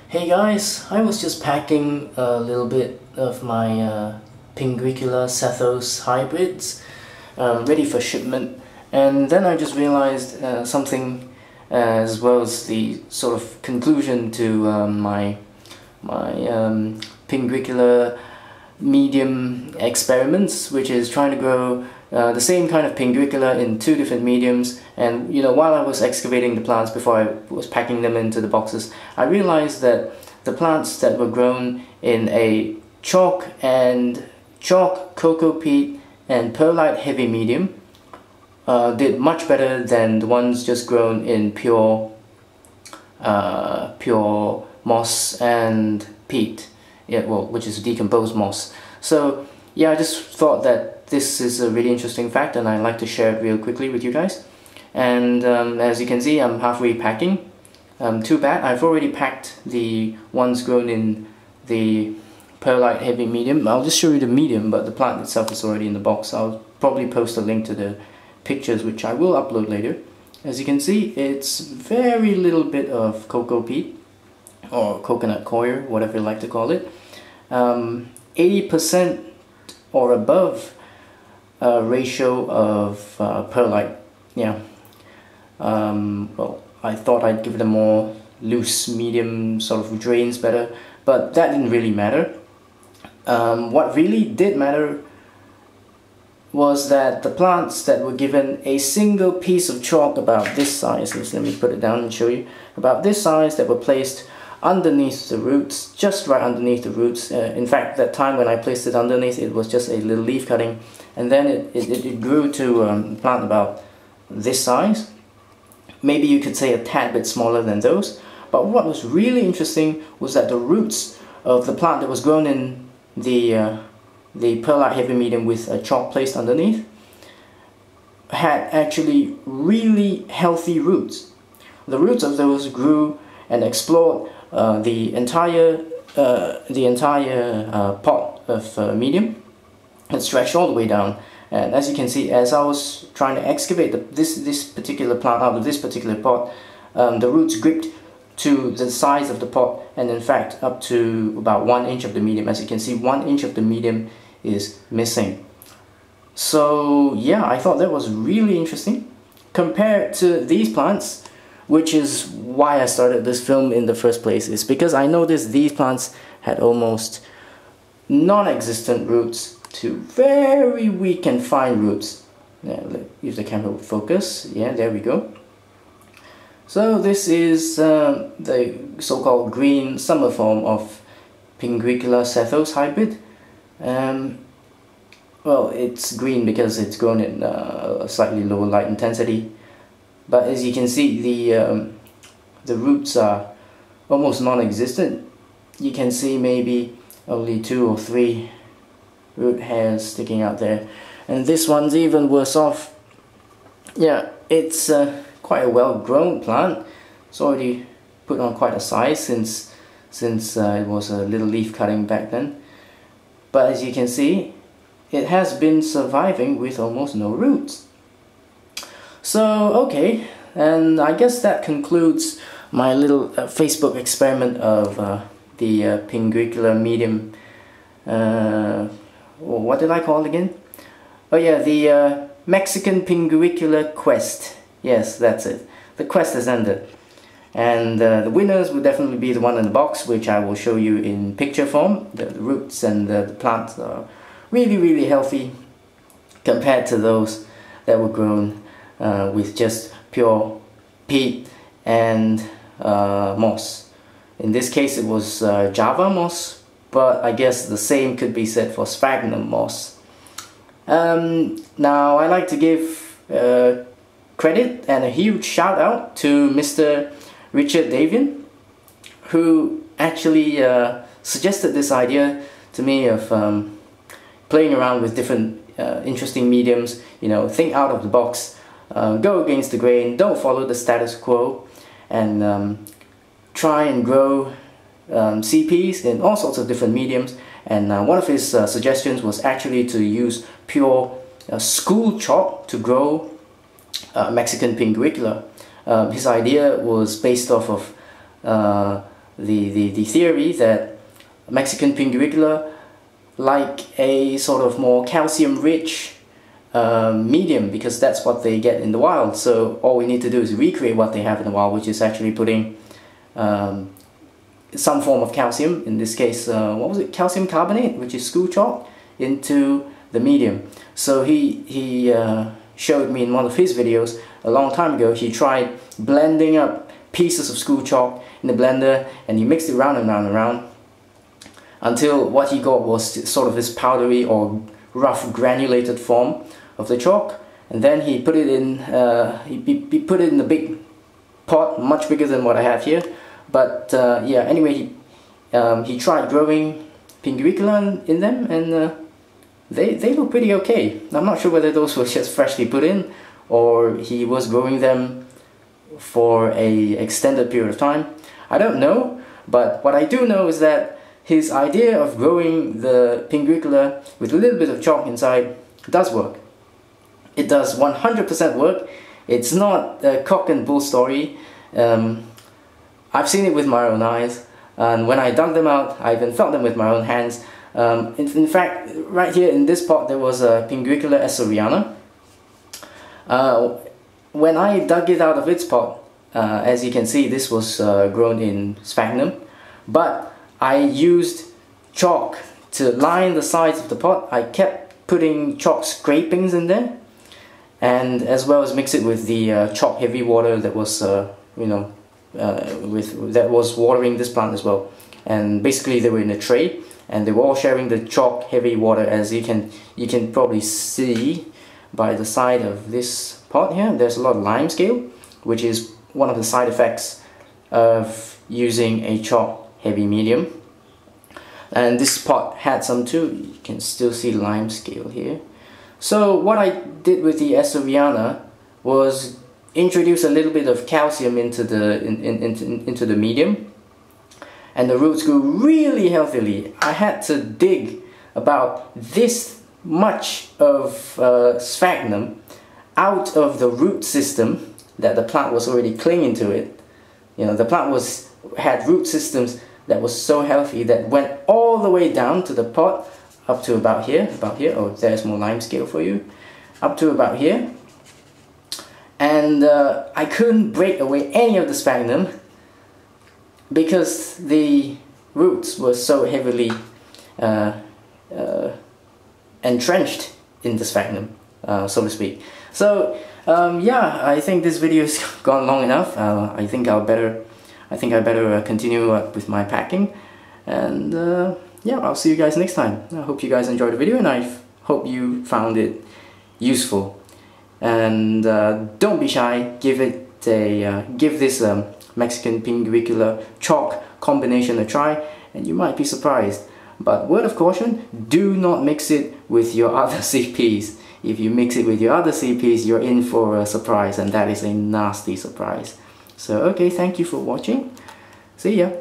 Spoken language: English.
Hey guys, I was just packing a little bit of my Pinguicula Sethos hybrids ready for shipment, and then I just realized something as well as the sort of conclusion to my Pinguicula medium experiments, which is trying to grow the same kind of Pinguicula in two different mediums. And while I was excavating the plants before I was packing them into the boxes, I realized that the plants that were grown in a chalk, cocopeat and perlite heavy medium did much better than the ones just grown in pure moss and peat, which is decomposed moss. So yeah, I just thought that this is a really interesting fact, and I'd like to share it real quickly with you guys. And as you can see, I'm halfway packing. Too bad, I've already packed the ones grown in the perlite heavy medium. I'll just show you the medium, but the plant itself is already in the box. I'll probably post a link to the pictures, which I will upload later. As you can see, it's very little bit of cocopeat or coconut coir, whatever you like to call it. 80% or above ratio of perlite. Yeah. Well, I thought I'd give it a more loose medium sort of drains better, but that didn't really matter. What really did matter was that the plants that were given a single piece of chalk about this size, let me put it down and show you, about this size, that were placed underneath the roots, just right underneath the roots. In fact, that time when I placed it underneath, it was just a little leaf cutting, and then it grew to a plant about this size. Maybe you could say a tad bit smaller than those. But what was really interesting was that the roots of the plant that was grown in the perlite heavy medium with a chalk placed underneath had actually really healthy roots. The roots of those grew and explored the entire pot of medium and stretched all the way down. And as you can see, as I was trying to excavate this particular plant out of this particular pot, the roots gripped to the size of the pot, and in fact up to about 1 inch of the medium. As you can see, 1 inch of the medium is missing. So yeah, I thought that was really interesting compared to these plants, which is why I started this film in the first place, is because I noticed these plants had almost non-existent roots to very weak and fine roots. Yeah, if the camera would focus, yeah, there we go. So this is the so-called green summer form of Pinguicula Sethos hybrid. Well, it's green because it's grown in a slightly lower light intensity, but as you can see, the roots are almost non-existent. You can see maybe only 2 or 3 root hairs sticking out there, and this one's even worse off. Yeah, it's quite a well-grown plant. It's already put on quite a size since it was a little leaf cutting back then. But as you can see, it has been surviving with almost no roots. So okay, and I guess that concludes my little Facebook experiment of the Pinguicula medium. What did I call it again? Oh yeah, the Mexican Pinguicula quest. Yes, that's it. The quest has ended. And the winners will definitely be the one in the box, which I will show you in picture form. The roots and the plants are really, really healthy compared to those that were grown with just pure peat and moss. In this case it was Java moss, but I guess the same could be said for sphagnum moss. Now I like to give credit and a huge shout out to Mr. Richard Davian, who actually suggested this idea to me of playing around with different interesting mediums. Think out of the box, go against the grain, don't follow the status quo, and try and grow CPs in all sorts of different mediums. And one of his suggestions was actually to use pure school chalk to grow Mexican Pinguicula. His idea was based off of the theory that Mexican Pinguicula like a sort of more calcium rich medium, because that's what they get in the wild. So all we need to do is recreate what they have in the wild, which is actually putting some form of calcium, in this case what was it, calcium carbonate, which is school chalk, into the medium. So he showed me in one of his videos a long time ago. He tried blending up pieces of school chalk in the blender, and he mixed it round and round and round until what he got was sort of this powdery or rough granulated form of the chalk. And then he put it in he put it in a big pot, much bigger than what I have here. But yeah, anyway, he tried growing Pinguicula in them, and they look pretty okay. I'm not sure whether those were just freshly put in, or he was growing them for a extended period of time. I don't know, but what I do know is that his idea of growing the Pinguicula with a little bit of chalk inside does work. It does 100% work. It's not a cock and bull story. I've seen it with my own eyes, and when I dug them out, I even felt them with my own hands. In fact, right here in this pot there was a Pinguicula esseriana. When I dug it out of its pot, as you can see, this was grown in sphagnum, but I used chalk to line the sides of the pot. I kept putting chalk scrapings in there, and as well as mix it with the chalk heavy water that was that was watering this plant as well. And basically they were in a tray, and they were all sharing the chalk heavy water, as you can probably see by the side of this pot here. There's a lot of lime scale, which is one of the side effects of using a chalk heavy medium. And this pot had some too. You can still see lime scale here. So what I did with the esseriana was introduce a little bit of calcium into the medium, and the roots grew really healthily. I had to dig about this much of sphagnum out of the root system that the plant was already clinging to it. You know, the plant had root systems that was so healthy that went all the way down to the pot, up to about here. Oh, there's more lime scale for you. Up to about here. And I couldn't break away any of the sphagnum because the roots were so heavily entrenched in the sphagnum, so to speak. So yeah, I think this video's gone long enough. I think I better continue with my packing, and yeah, I'll see you guys next time. I hope you guys enjoyed the video, and I hope you found it useful. And don't be shy. Give this Mexican Pinguicula chalk combination a try, and you might be surprised. But word of caution: do not mix it with your other CPs. If you mix it with your other CPs, you're in for a surprise, and that is a nasty surprise. So okay, thank you for watching. See ya.